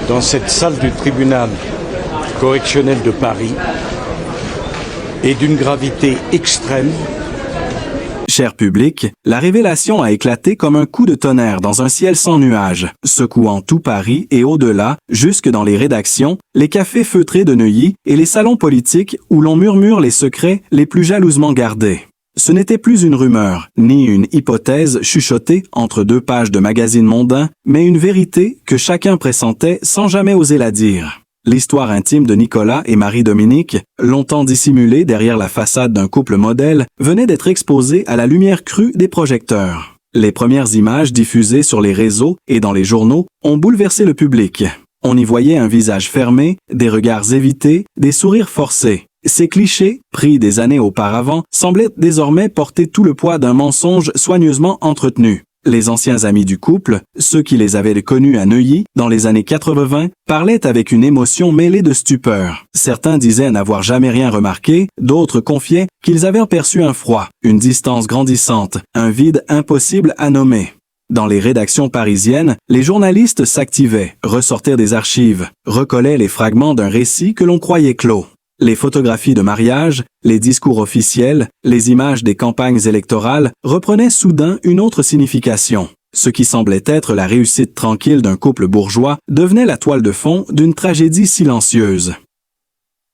dans cette salle du tribunal correctionnel de Paris est d'une gravité extrême. Cher public, la révélation a éclaté comme un coup de tonnerre dans un ciel sans nuages, secouant tout Paris et au-delà, jusque dans les rédactions, les cafés feutrés de Neuilly et les salons politiques où l'on murmure les secrets les plus jalousement gardés. Ce n'était plus une rumeur, ni une hypothèse chuchotée entre deux pages de magazines mondains, mais une vérité que chacun pressentait sans jamais oser la dire. L'histoire intime de Nicolas et Marie-Dominique, longtemps dissimulée derrière la façade d'un couple modèle, venait d'être exposée à la lumière crue des projecteurs. Les premières images diffusées sur les réseaux et dans les journaux ont bouleversé le public. On y voyait un visage fermé, des regards évités, des sourires forcés. Ces clichés, pris des années auparavant, semblaient désormais porter tout le poids d'un mensonge soigneusement entretenu. Les anciens amis du couple, ceux qui les avaient connus à Neuilly dans les années 80, parlaient avec une émotion mêlée de stupeur. Certains disaient n'avoir jamais rien remarqué, d'autres confiaient qu'ils avaient aperçu un froid, une distance grandissante, un vide impossible à nommer. Dans les rédactions parisiennes, les journalistes s'activaient, ressortaient des archives, recollaient les fragments d'un récit que l'on croyait clos. Les photographies de mariage, les discours officiels, les images des campagnes électorales reprenaient soudain une autre signification. Ce qui semblait être la réussite tranquille d'un couple bourgeois devenait la toile de fond d'une tragédie silencieuse.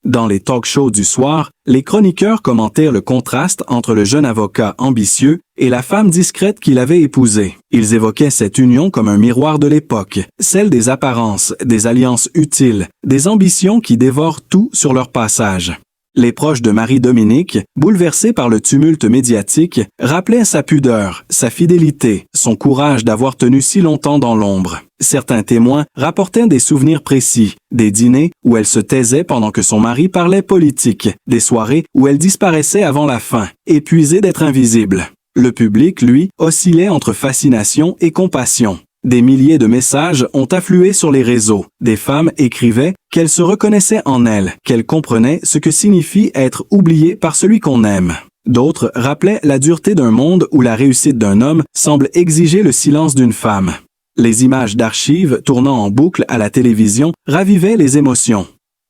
Dans les talk-shows du soir, les chroniqueurs commentèrent le contraste entre le jeune avocat ambitieux et la femme discrète qu'il avait épousée. Ils évoquaient cette union comme un miroir de l'époque, celle des apparences, des alliances utiles, des ambitions qui dévorent tout sur leur passage. Les proches de Marie-Dominique, bouleversés par le tumulte médiatique, rappelaient sa pudeur, sa fidélité, son courage d'avoir tenu si longtemps dans l'ombre. Certains témoins rapportaient des souvenirs précis, des dîners où elle se taisait pendant que son mari parlait politique, des soirées où elle disparaissait avant la fin, épuisée d'être invisible. Le public, lui, oscillait entre fascination et compassion. Des milliers de messages ont afflué sur les réseaux. Des femmes écrivaient qu'elles se reconnaissaient en elle, qu'elles comprenaient ce que signifie être oubliée par celui qu'on aime. D'autres rappelaient la dureté d'un monde où la réussite d'un homme semble exiger le silence d'une femme. Les images d'archives tournant en boucle à la télévision ravivaient les émotions.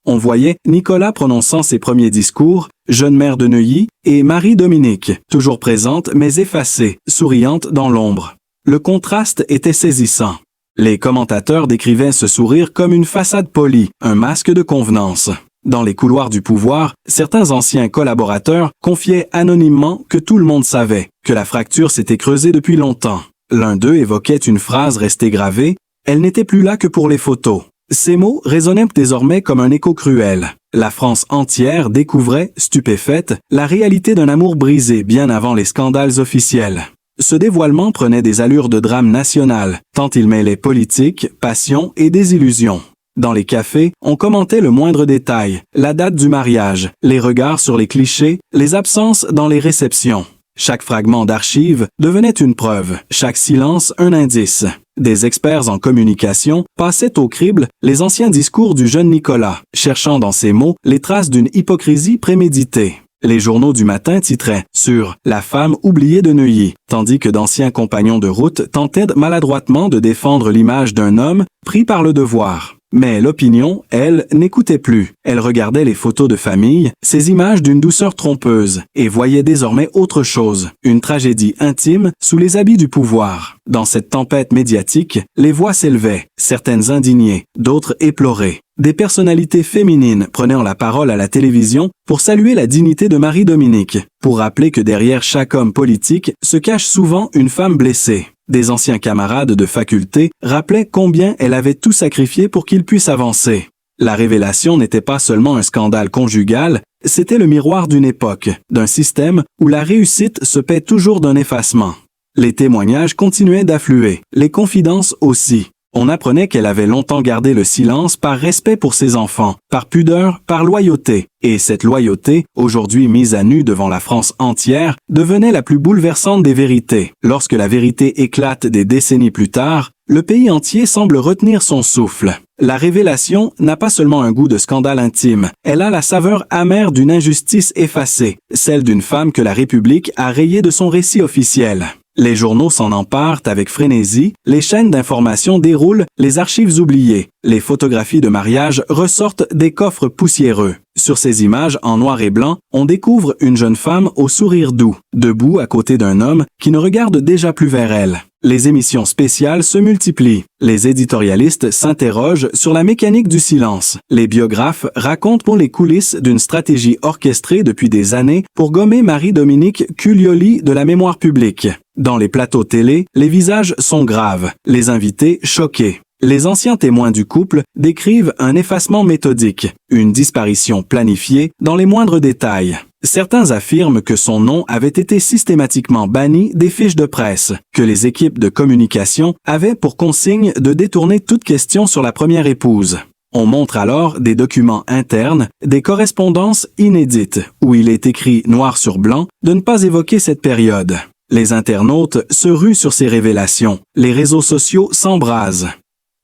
On voyait Nicolas prononçant ses premiers discours, jeune mère de Neuilly, et Marie-Dominique, toujours présente mais effacée, souriante dans l'ombre. Le contraste était saisissant. Les commentateurs décrivaient ce sourire comme une façade polie, un masque de convenance. Dans les couloirs du pouvoir, certains anciens collaborateurs confiaient anonymement que tout le monde savait, que la fracture s'était creusée depuis longtemps. L'un d'eux évoquait une phrase restée gravée, « Elle n'était plus là que pour les photos ». Ces mots résonnaient désormais comme un écho cruel. La France entière découvrait, stupéfaite, la réalité d'un amour brisé bien avant les scandales officiels. Ce dévoilement prenait des allures de drame national, tant il mêlait politique, passion et désillusion. Dans les cafés, on commentait le moindre détail, la date du mariage, les regards sur les clichés, les absences dans les réceptions. Chaque fragment d'archives devenait une preuve, chaque silence un indice. Des experts en communication passaient au crible les anciens discours du jeune Nicolas, cherchant dans ses mots les traces d'une hypocrisie préméditée. Les journaux du matin titraient sur « La femme oubliée de Neuilly », tandis que d'anciens compagnons de route tentaient maladroitement de défendre l'image d'un homme pris par le devoir. Mais l'opinion, elle, n'écoutait plus. Elle regardait les photos de famille, ces images d'une douceur trompeuse, et voyait désormais autre chose, une tragédie intime sous les habits du pouvoir. Dans cette tempête médiatique, les voix s'élevaient, certaines indignées, d'autres éplorées. Des personnalités féminines prenaient la parole à la télévision pour saluer la dignité de Marie-Dominique, pour rappeler que derrière chaque homme politique se cache souvent une femme blessée. Des anciens camarades de faculté rappelaient combien elle avait tout sacrifié pour qu'il puisse avancer. La révélation n'était pas seulement un scandale conjugal, c'était le miroir d'une époque, d'un système où la réussite se paie toujours d'un effacement. Les témoignages continuaient d'affluer, les confidences aussi. On apprenait qu'elle avait longtemps gardé le silence par respect pour ses enfants, par pudeur, par loyauté. Et cette loyauté, aujourd'hui mise à nu devant la France entière, devenait la plus bouleversante des vérités. Lorsque la vérité éclate des décennies plus tard, le pays entier semble retenir son souffle. La révélation n'a pas seulement un goût de scandale intime, elle a la saveur amère d'une injustice effacée, celle d'une femme que la République a rayée de son récit officiel. Les journaux s'en emparent avec frénésie, les chaînes d'information déroulent les archives oubliées, les photographies de mariage ressortent des coffres poussiéreux. Sur ces images en noir et blanc, on découvre une jeune femme au sourire doux, debout à côté d'un homme qui ne regarde déjà plus vers elle. Les émissions spéciales se multiplient. Les éditorialistes s'interrogent sur la mécanique du silence. Les biographes racontent pour les coulisses d'une stratégie orchestrée depuis des années pour gommer Marie-Dominique Cuglioli de la mémoire publique. Dans les plateaux télé, les visages sont graves, les invités choqués. Les anciens témoins du couple décrivent un effacement méthodique, une disparition planifiée dans les moindres détails. Certains affirment que son nom avait été systématiquement banni des fiches de presse, que les équipes de communication avaient pour consigne de détourner toute question sur la première épouse. On montre alors des documents internes, des correspondances inédites, où il est écrit noir sur blanc de ne pas évoquer cette période. Les internautes se ruent sur ces révélations, les réseaux sociaux s'embrasent.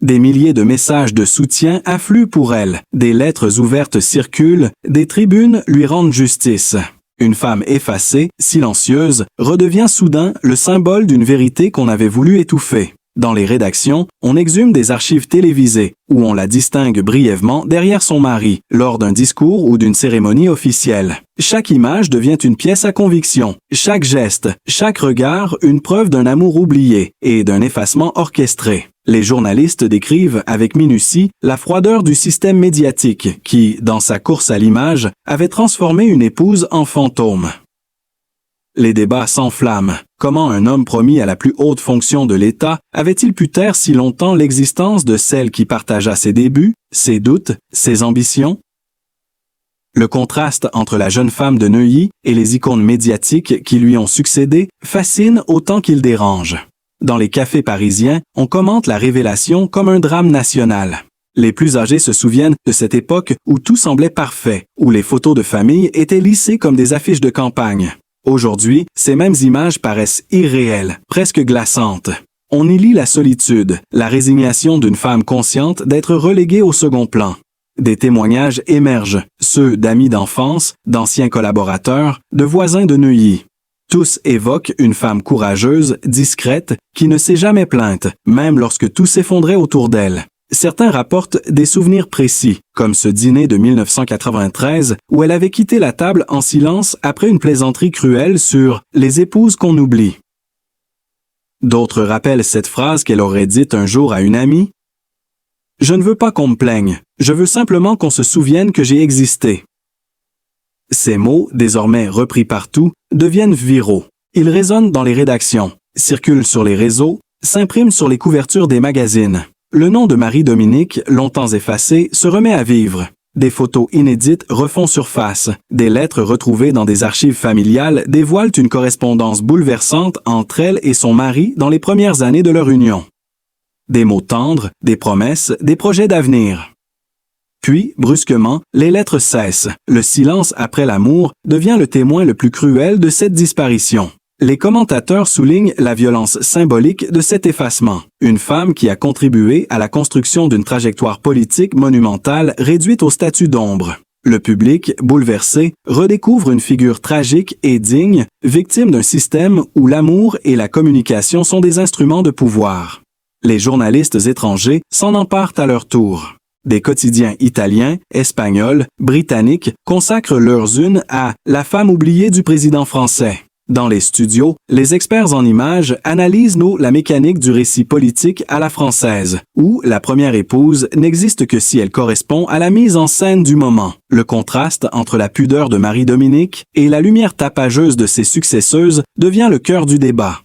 Des milliers de messages de soutien affluent pour elle, des lettres ouvertes circulent, des tribunes lui rendent justice. Une femme effacée, silencieuse, redevient soudain le symbole d'une vérité qu'on avait voulu étouffer. Dans les rédactions, on exhume des archives télévisées, où on la distingue brièvement derrière son mari, lors d'un discours ou d'une cérémonie officielle. Chaque image devient une pièce à conviction, chaque geste, chaque regard une preuve d'un amour oublié et d'un effacement orchestré. Les journalistes décrivent avec minutie la froideur du système médiatique qui, dans sa course à l'image, avait transformé une épouse en fantôme. Les débats s'enflamment. Comment un homme promis à la plus haute fonction de l'État avait-il pu taire si longtemps l'existence de celle qui partagea ses débuts, ses doutes, ses ambitions? Le contraste entre la jeune femme de Neuilly et les icônes médiatiques qui lui ont succédé fascine autant qu'il dérange. Dans les cafés parisiens, on commente la révélation comme un drame national. Les plus âgés se souviennent de cette époque où tout semblait parfait, où les photos de famille étaient lissées comme des affiches de campagne. Aujourd'hui, ces mêmes images paraissent irréelles, presque glaçantes. On y lit la solitude, la résignation d'une femme consciente d'être reléguée au second plan. Des témoignages émergent, ceux d'amis d'enfance, d'anciens collaborateurs, de voisins de Neuilly. Tous évoquent une femme courageuse, discrète, qui ne s'est jamais plainte, même lorsque tout s'effondrait autour d'elle. Certains rapportent des souvenirs précis, comme ce dîner de 1993 où elle avait quitté la table en silence après une plaisanterie cruelle sur « les épouses qu'on oublie ». D'autres rappellent cette phrase qu'elle aurait dite un jour à une amie. « Je ne veux pas qu'on me plaigne, je veux simplement qu'on se souvienne que j'ai existé ». Ces mots, désormais repris partout, deviennent viraux. Ils résonnent dans les rédactions, circulent sur les réseaux, s'impriment sur les couvertures des magazines. Le nom de Marie-Dominique, longtemps effacé, se remet à vivre. Des photos inédites refont surface. Des lettres retrouvées dans des archives familiales dévoilent une correspondance bouleversante entre elle et son mari dans les premières années de leur union. Des mots tendres, des promesses, des projets d'avenir. Puis, brusquement, les lettres cessent. Le silence après l'amour devient le témoin le plus cruel de cette disparition. Les commentateurs soulignent la violence symbolique de cet effacement. Une femme qui a contribué à la construction d'une trajectoire politique monumentale réduite au statut d'ombre. Le public, bouleversé, redécouvre une figure tragique et digne, victime d'un système où l'amour et la communication sont des instruments de pouvoir. Les journalistes étrangers s'en emparent à leur tour. Des quotidiens italiens, espagnols, britanniques consacrent leurs unes à « la femme oubliée du président français ». Dans les studios, les experts en images analysent la mécanique du récit politique à la française, où la première épouse n'existe que si elle correspond à la mise en scène du moment. Le contraste entre la pudeur de Marie-Dominique et la lumière tapageuse de ses successeuses devient le cœur du débat.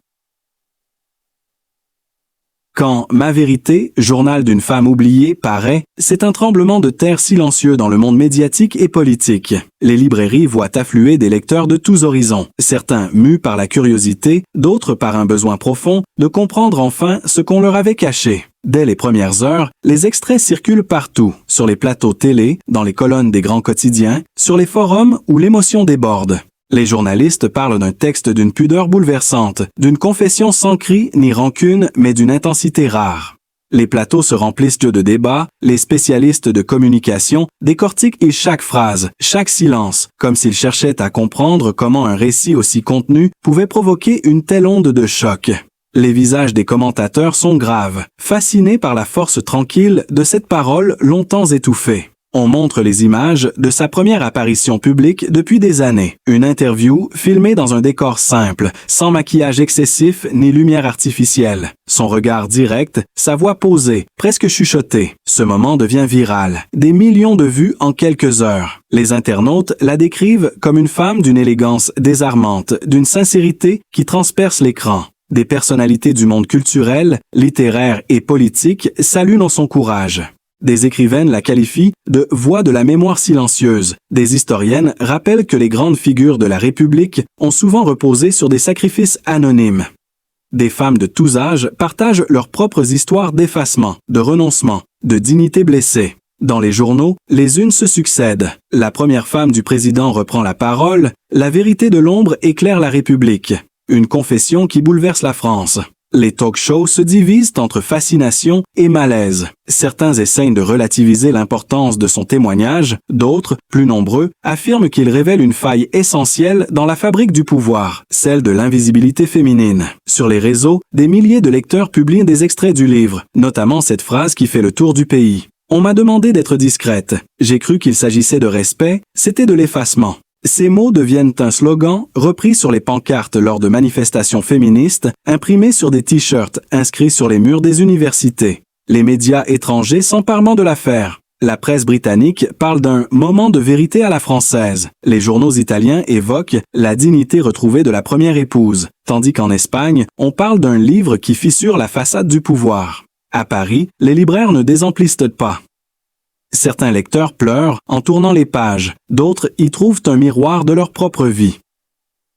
Quand Ma vérité, journal d'une femme oubliée, paraît, c'est un tremblement de terre silencieux dans le monde médiatique et politique. Les librairies voient affluer des lecteurs de tous horizons, certains mus par la curiosité, d'autres par un besoin profond de comprendre enfin ce qu'on leur avait caché. Dès les premières heures, les extraits circulent partout, sur les plateaux télé, dans les colonnes des grands quotidiens, sur les forums où l'émotion déborde. Les journalistes parlent d'un texte d'une pudeur bouleversante, d'une confession sans cri ni rancune, mais d'une intensité rare. Les plateaux se remplissent de débats, les spécialistes de communication décortiquent chaque phrase, chaque silence, comme s'ils cherchaient à comprendre comment un récit aussi contenu pouvait provoquer une telle onde de choc. Les visages des commentateurs sont graves, fascinés par la force tranquille de cette parole longtemps étouffée. On montre les images de sa première apparition publique depuis des années. Une interview filmée dans un décor simple, sans maquillage excessif ni lumière artificielle. Son regard direct, sa voix posée, presque chuchotée. Ce moment devient viral. Des millions de vues en quelques heures. Les internautes la décrivent comme une femme d'une élégance désarmante, d'une sincérité qui transperce l'écran. Des personnalités du monde culturel, littéraire et politique saluent dans son courage. Des écrivaines la qualifient de « voix de la mémoire silencieuse ». Des historiennes rappellent que les grandes figures de la République ont souvent reposé sur des sacrifices anonymes. Des femmes de tous âges partagent leurs propres histoires d'effacement, de renoncement, de dignité blessée. Dans les journaux, les unes se succèdent. La première femme du président reprend la parole, la vérité de l'ombre éclaire la République. Une confession qui bouleverse la France. Les talk-shows se divisent entre fascination et malaise. Certains essayent de relativiser l'importance de son témoignage, d'autres, plus nombreux, affirment qu'il révèle une faille essentielle dans la fabrique du pouvoir, celle de l'invisibilité féminine. Sur les réseaux, des milliers de lecteurs publient des extraits du livre, notamment cette phrase qui fait le tour du pays. On m'a demandé d'être discrète. J'ai cru qu'il s'agissait de respect, c'était de l'effacement. Ces mots deviennent un slogan repris sur les pancartes lors de manifestations féministes, imprimés sur des t-shirts inscrits sur les murs des universités. Les médias étrangers s'emparent de l'affaire. La presse britannique parle d'un « moment de vérité à la française ». Les journaux italiens évoquent la dignité retrouvée de la première épouse, tandis qu'en Espagne, on parle d'un livre qui fissure la façade du pouvoir. À Paris, les libraires ne désemplissent pas. Certains lecteurs pleurent en tournant les pages, d'autres y trouvent un miroir de leur propre vie.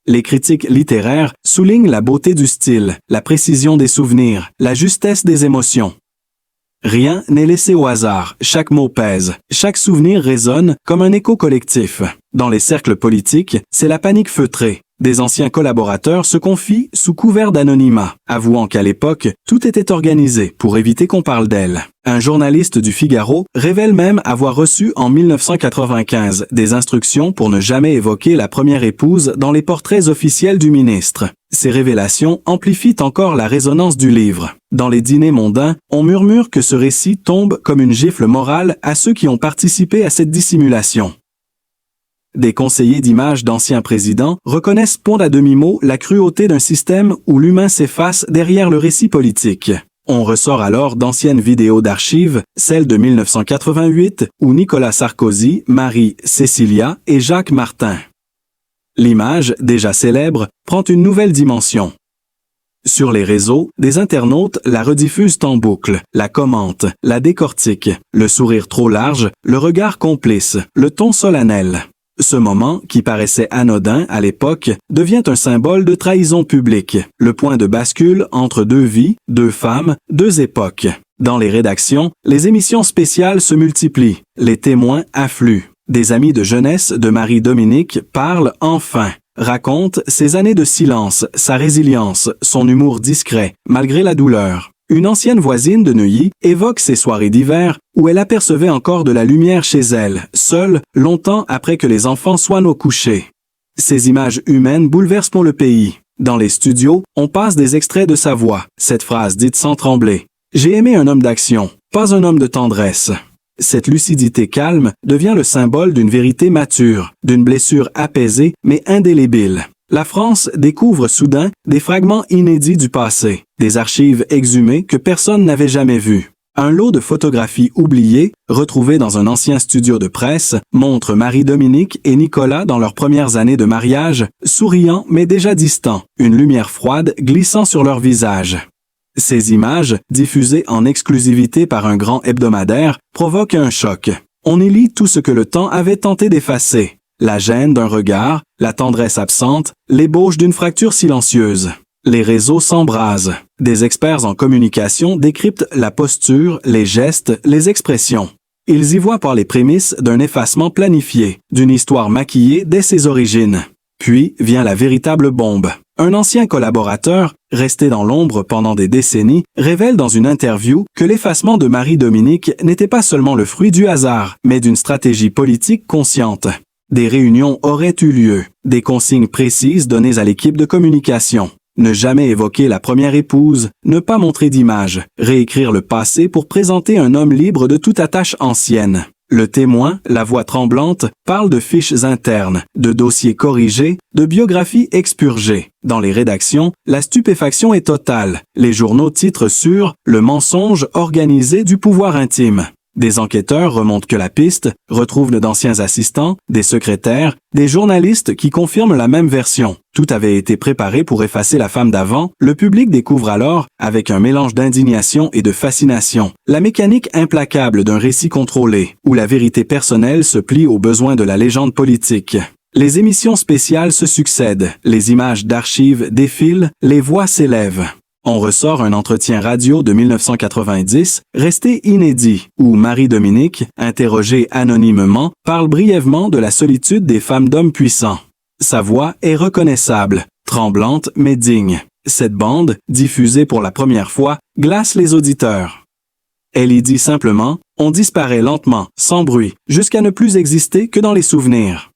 Les critiques littéraires soulignent la beauté du style, la précision des souvenirs, la justesse des émotions. Rien n'est laissé au hasard, chaque mot pèse, chaque souvenir résonne comme un écho collectif. Dans les cercles politiques, c'est la panique feutrée. Des anciens collaborateurs se confient sous couvert d'anonymat, avouant qu'à l'époque, tout était organisé pour éviter qu'on parle d'elle. Un journaliste du Figaro révèle même avoir reçu en 1995 des instructions pour ne jamais évoquer la première épouse dans les portraits officiels du ministre. Ces révélations amplifient encore la résonance du livre. Dans les dîners mondains, on murmure que ce récit tombe comme une gifle morale à ceux qui ont participé à cette dissimulation. Des conseillers d'images d'anciens présidents reconnaissent point à demi-mot la cruauté d'un système où l'humain s'efface derrière le récit politique. On ressort alors d'anciennes vidéos d'archives, celles de 1988, où Nicolas Sarkozy, Marie, Cécilia et Jacques Martin. L'image, déjà célèbre, prend une nouvelle dimension. Sur les réseaux, des internautes la rediffusent en boucle, la commentent, la décortiquent, le sourire trop large, le regard complice, le ton solennel. Ce moment, qui paraissait anodin à l'époque, devient un symbole de trahison publique, le point de bascule entre deux vies, deux femmes, deux époques. Dans les rédactions, les émissions spéciales se multiplient, les témoins affluent. Des amis de jeunesse de Marie-Dominique parlent enfin, racontent ses années de silence, sa résilience, son humour discret, malgré la douleur. Une ancienne voisine de Neuilly évoque ses soirées d'hiver où elle apercevait encore de la lumière chez elle, seule, longtemps après que les enfants soient au coucher. Ces images humaines bouleversent le pays. Dans les studios, on passe des extraits de sa voix, cette phrase dite sans trembler. « J'ai aimé un homme d'action, pas un homme de tendresse ». Cette lucidité calme devient le symbole d'une vérité mature, d'une blessure apaisée mais indélébile. La France découvre soudain des fragments inédits du passé, des archives exhumées que personne n'avait jamais vues. Un lot de photographies oubliées, retrouvées dans un ancien studio de presse, montre Marie-Dominique et Nicolas dans leurs premières années de mariage, souriants mais déjà distants, une lumière froide glissant sur leur visage. Ces images, diffusées en exclusivité par un grand hebdomadaire, provoquent un choc. On y lit tout ce que le temps avait tenté d'effacer. La gêne d'un regard, la tendresse absente, l'ébauche d'une fracture silencieuse. Les réseaux s'embrasent. Des experts en communication décryptent la posture, les gestes, les expressions. Ils y voient par les prémices d'un effacement planifié, d'une histoire maquillée dès ses origines. Puis vient la véritable bombe. Un ancien collaborateur, resté dans l'ombre pendant des décennies, révèle dans une interview que l'effacement de Marie-Dominique n'était pas seulement le fruit du hasard, mais d'une stratégie politique consciente. Des réunions auraient eu lieu, des consignes précises données à l'équipe de communication. Ne jamais évoquer la première épouse, ne pas montrer d'image, réécrire le passé pour présenter un homme libre de toute attache ancienne. Le Témoin, la voix tremblante, parle de fiches internes, de dossiers corrigés, de biographies expurgées. Dans les rédactions, la stupéfaction est totale. Les journaux titrent sur « Le mensonge organisé du pouvoir intime ». Des enquêteurs remontent que la piste, retrouvent d'anciens assistants, des secrétaires, des journalistes qui confirment la même version. Tout avait été préparé pour effacer la femme d'avant. Le public découvre alors, avec un mélange d'indignation et de fascination, la mécanique implacable d'un récit contrôlé, où la vérité personnelle se plie aux besoins de la légende politique. Les émissions spéciales se succèdent, les images d'archives défilent, les voix s'élèvent. On ressort un entretien radio de 1990, resté inédit, où Marie-Dominique, interrogée anonymement, parle brièvement de la solitude des femmes d'hommes puissants. Sa voix est reconnaissable, tremblante mais digne. Cette bande, diffusée pour la première fois, glace les auditeurs. Elle y dit simplement « On disparaît lentement, sans bruit, jusqu'à ne plus exister que dans les souvenirs ».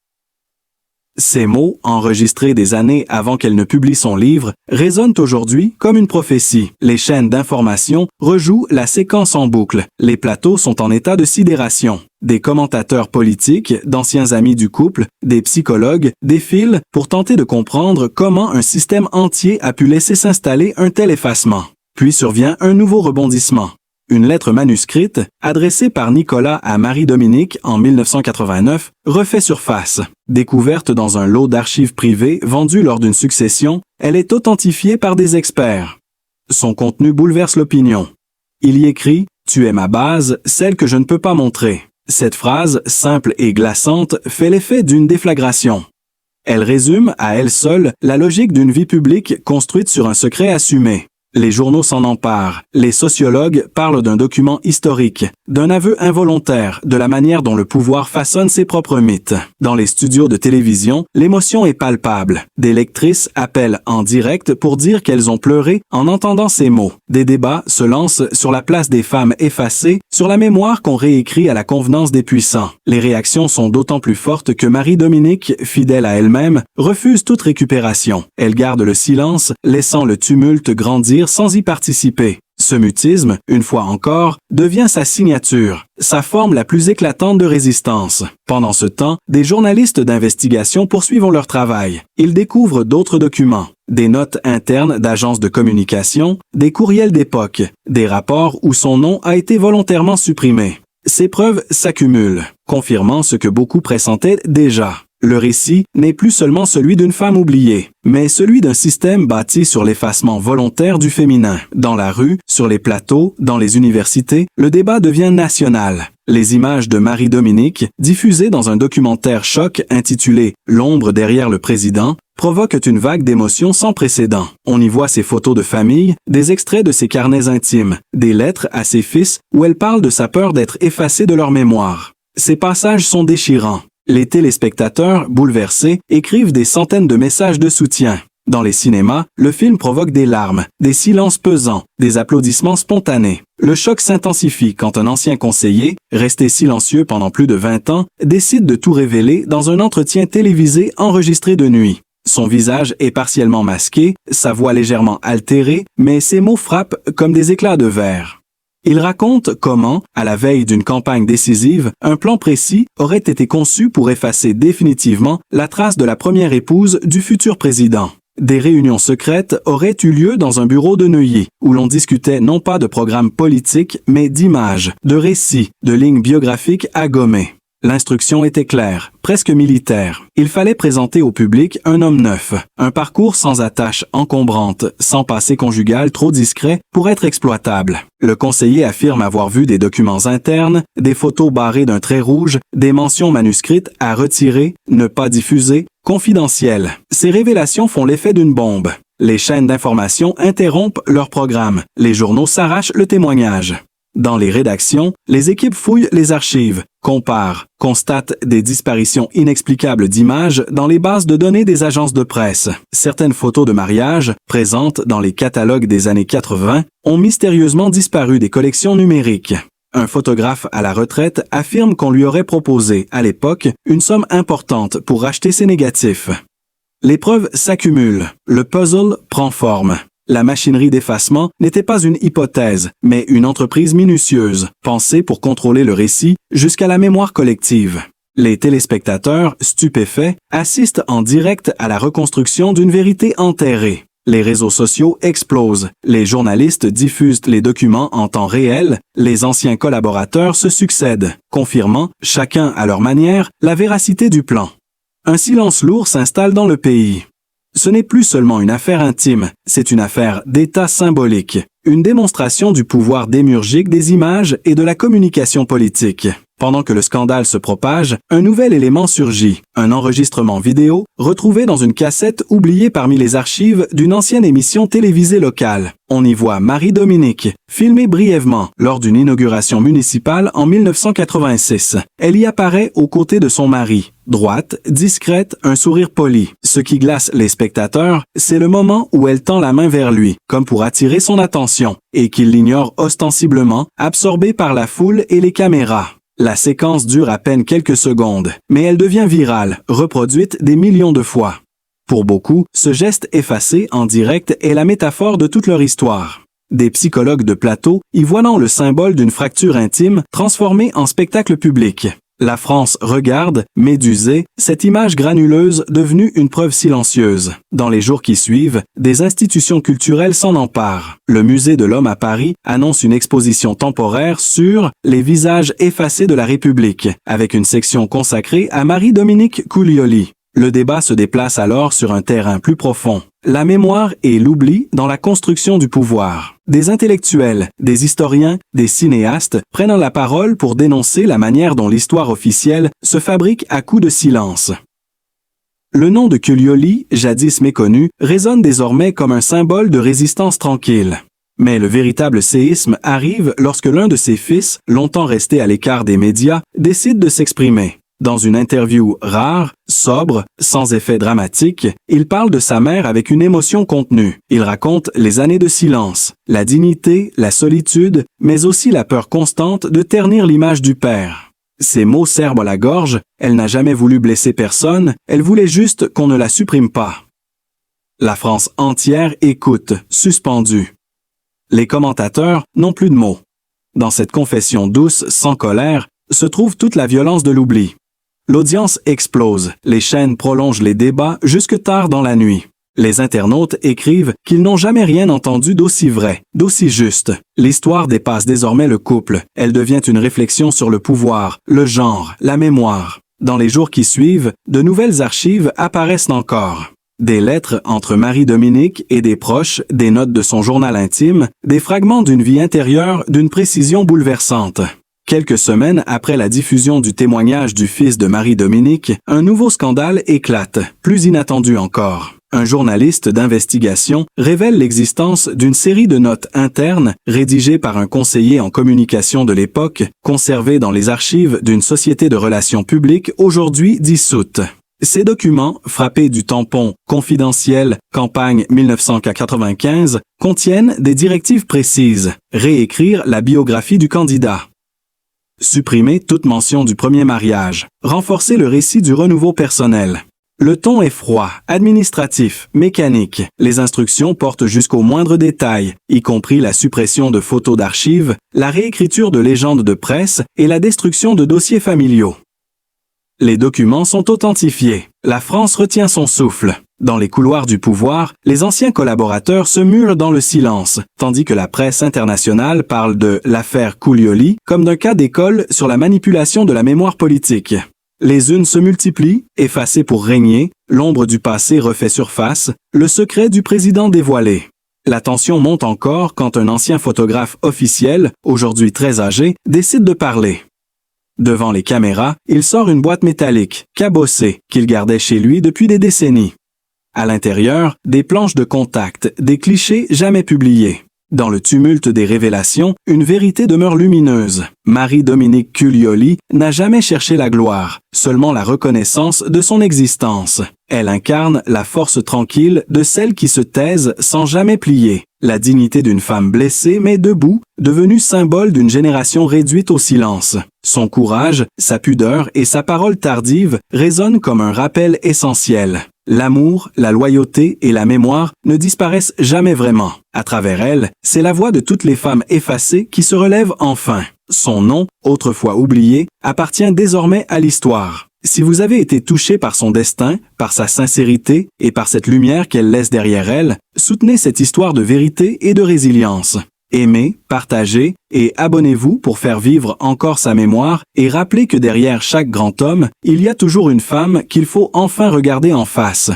Ces mots, enregistrés des années avant qu'elle ne publie son livre, résonnent aujourd'hui comme une prophétie. Les chaînes d'information rejouent la séquence en boucle. Les plateaux sont en état de sidération. Des commentateurs politiques, d'anciens amis du couple, des psychologues défilent pour tenter de comprendre comment un système entier a pu laisser s'installer un tel effacement. Puis survient un nouveau rebondissement. Une lettre manuscrite, adressée par Nicolas à Marie-Dominique en 1989, refait surface. Découverte dans un lot d'archives privées vendues lors d'une succession, elle est authentifiée par des experts. Son contenu bouleverse l'opinion. Il y écrit « Tu es ma base, celle que je ne peux pas montrer ». Cette phrase, simple et glaçante, fait l'effet d'une déflagration. Elle résume, à elle seule, la logique d'une vie publique construite sur un secret assumé. Les journaux s'en emparent, les sociologues parlent d'un document historique, d'un aveu involontaire, de la manière dont le pouvoir façonne ses propres mythes. Dans les studios de télévision, l'émotion est palpable. Des lectrices appellent en direct pour dire qu'elles ont pleuré en entendant ces mots. Des débats se lancent sur la place des femmes effacées, sur la mémoire qu'on réécrit à la convenance des puissants. Les réactions sont d'autant plus fortes que Marie-Dominique, fidèle à elle-même, refuse toute récupération. Elle garde le silence, laissant le tumulte grandir sans y participer. Ce mutisme, une fois encore, devient sa signature, sa forme la plus éclatante de résistance. Pendant ce temps, des journalistes d'investigation poursuivent leur travail. Ils découvrent d'autres documents, des notes internes d'agences de communication, des courriels d'époque, des rapports où son nom a été volontairement supprimé. Ces preuves s'accumulent, confirmant ce que beaucoup pressentaient déjà. Le récit n'est plus seulement celui d'une femme oubliée, mais celui d'un système bâti sur l'effacement volontaire du féminin. Dans la rue, sur les plateaux, dans les universités, le débat devient national. Les images de Marie-Dominique, diffusées dans un documentaire choc intitulé « L'ombre derrière le président », provoquent une vague d'émotions sans précédent. On y voit ses photos de famille, des extraits de ses carnets intimes, des lettres à ses fils où elle parle de sa peur d'être effacée de leur mémoire. Ces passages sont déchirants. Les téléspectateurs, bouleversés, écrivent des centaines de messages de soutien. Dans les cinémas, le film provoque des larmes, des silences pesants, des applaudissements spontanés. Le choc s'intensifie quand un ancien conseiller, resté silencieux pendant plus de 20 ans, décide de tout révéler dans un entretien télévisé enregistré de nuit. Son visage est partiellement masqué, sa voix légèrement altérée, mais ses mots frappent comme des éclats de verre. Il raconte comment, à la veille d'une campagne décisive, un plan précis aurait été conçu pour effacer définitivement la trace de la première épouse du futur président. Des réunions secrètes auraient eu lieu dans un bureau de Neuilly, où l'on discutait non pas de programmes politiques, mais d'images, de récits, de lignes biographiques à gommer. L'instruction était claire, presque militaire. Il fallait présenter au public un homme neuf, un parcours sans attache encombrante, sans passé conjugal trop discret pour être exploitable. Le conseiller affirme avoir vu des documents internes, des photos barrées d'un trait rouge, des mentions manuscrites à retirer, ne pas diffuser, confidentielles. Ces révélations font l'effet d'une bombe. Les chaînes d'information interrompent leur programme. Les journaux s'arrachent le témoignage. Dans les rédactions, les équipes fouillent les archives, compare, constate des disparitions inexplicables d'images dans les bases de données des agences de presse. Certaines photos de mariage, présentes dans les catalogues des années 80, ont mystérieusement disparu des collections numériques. Un photographe à la retraite affirme qu'on lui aurait proposé, à l'époque, une somme importante pour racheter ses négatifs. Les preuves s'accumulent. Le puzzle prend forme. La machinerie d'effacement n'était pas une hypothèse, mais une entreprise minutieuse, pensée pour contrôler le récit jusqu'à la mémoire collective. Les téléspectateurs, stupéfaits, assistent en direct à la reconstruction d'une vérité enterrée. Les réseaux sociaux explosent, les journalistes diffusent les documents en temps réel, les anciens collaborateurs se succèdent, confirmant, chacun à leur manière, la véracité du plan. Un silence lourd s'installe dans le pays. Ce n'est plus seulement une affaire intime, c'est une affaire d'État symbolique, une démonstration du pouvoir démiurgique des images et de la communication politique. Pendant que le scandale se propage, un nouvel élément surgit, un enregistrement vidéo retrouvé dans une cassette oubliée parmi les archives d'une ancienne émission télévisée locale. On y voit Marie-Dominique, filmée brièvement lors d'une inauguration municipale en 1986. Elle y apparaît aux côtés de son mari. Droite, discrète, un sourire poli. Ce qui glace les spectateurs, c'est le moment où elle tend la main vers lui, comme pour attirer son attention, et qu'il l'ignore ostensiblement, absorbé par la foule et les caméras. La séquence dure à peine quelques secondes, mais elle devient virale, reproduite des millions de fois. Pour beaucoup, ce geste effacé en direct est la métaphore de toute leur histoire. Des psychologues de plateau y voient le symbole d'une fracture intime transformée en spectacle public. La France regarde, médusée, cette image granuleuse devenue une preuve silencieuse. Dans les jours qui suivent, des institutions culturelles s'en emparent. Le Musée de l'Homme à Paris annonce une exposition temporaire sur « Les visages effacés de la République », avec une section consacrée à Marie-Dominique Cuglioli. Le débat se déplace alors sur un terrain plus profond. La mémoire et l'oubli dans la construction du pouvoir. Des intellectuels, des historiens, des cinéastes prennent la parole pour dénoncer la manière dont l'histoire officielle se fabrique à coups de silence. Le nom de Cuglioli, jadis méconnu, résonne désormais comme un symbole de résistance tranquille. Mais le véritable séisme arrive lorsque l'un de ses fils, longtemps resté à l'écart des médias, décide de s'exprimer. Dans une interview rare, sobre, sans effet dramatique, il parle de sa mère avec une émotion contenue. Il raconte les années de silence, la dignité, la solitude, mais aussi la peur constante de ternir l'image du père. Ces mots serbent à la gorge, elle n'a jamais voulu blesser personne, elle voulait juste qu'on ne la supprime pas. La France entière écoute, suspendue. Les commentateurs n'ont plus de mots. Dans cette confession douce, sans colère, se trouve toute la violence de l'oubli. L'audience explose, les chaînes prolongent les débats jusque tard dans la nuit. Les internautes écrivent qu'ils n'ont jamais rien entendu d'aussi vrai, d'aussi juste. L'histoire dépasse désormais le couple, elle devient une réflexion sur le pouvoir, le genre, la mémoire. Dans les jours qui suivent, de nouvelles archives apparaissent encore. Des lettres entre Marie-Dominique et des proches, des notes de son journal intime, des fragments d'une vie intérieure d'une précision bouleversante. Quelques semaines après la diffusion du témoignage du fils de Marie-Dominique, un nouveau scandale éclate, plus inattendu encore. Un journaliste d'investigation révèle l'existence d'une série de notes internes rédigées par un conseiller en communication de l'époque, conservées dans les archives d'une société de relations publiques aujourd'hui dissoute. Ces documents, frappés du tampon « Confidentiel, campagne 1995 », contiennent des directives précises. Réécrire la biographie du candidat. Supprimer toute mention du premier mariage. Renforcer le récit du renouveau personnel. Le ton est froid, administratif, mécanique. Les instructions portent jusqu'au moindre détail, y compris la suppression de photos d'archives, la réécriture de légendes de presse et la destruction de dossiers familiaux. Les documents sont authentifiés. La France retient son souffle. Dans les couloirs du pouvoir, les anciens collaborateurs se muent dans le silence, tandis que la presse internationale parle de l'affaire Cuglioli comme d'un cas d'école sur la manipulation de la mémoire politique. Les unes se multiplient, effacées pour régner, l'ombre du passé refait surface, le secret du président dévoilé. La tension monte encore quand un ancien photographe officiel, aujourd'hui très âgé, décide de parler. Devant les caméras, il sort une boîte métallique, cabossée, qu'il gardait chez lui depuis des décennies. À l'intérieur, des planches de contact, des clichés jamais publiés. Dans le tumulte des révélations, une vérité demeure lumineuse. Marie-Dominique Cuglioli n'a jamais cherché la gloire, seulement la reconnaissance de son existence. Elle incarne la force tranquille de celles qui se taisent sans jamais plier. La dignité d'une femme blessée mais debout, devenue symbole d'une génération réduite au silence. Son courage, sa pudeur et sa parole tardive résonnent comme un rappel essentiel. L'amour, la loyauté et la mémoire ne disparaissent jamais vraiment. À travers elle, c'est la voix de toutes les femmes effacées qui se relève enfin. Son nom, autrefois oublié, appartient désormais à l'histoire. Si vous avez été touché par son destin, par sa sincérité et par cette lumière qu'elle laisse derrière elle, soutenez cette histoire de vérité et de résilience. Aimez, partagez et abonnez-vous pour faire vivre encore sa mémoire et rappelez que derrière chaque grand homme, il y a toujours une femme qu'il faut enfin regarder en face.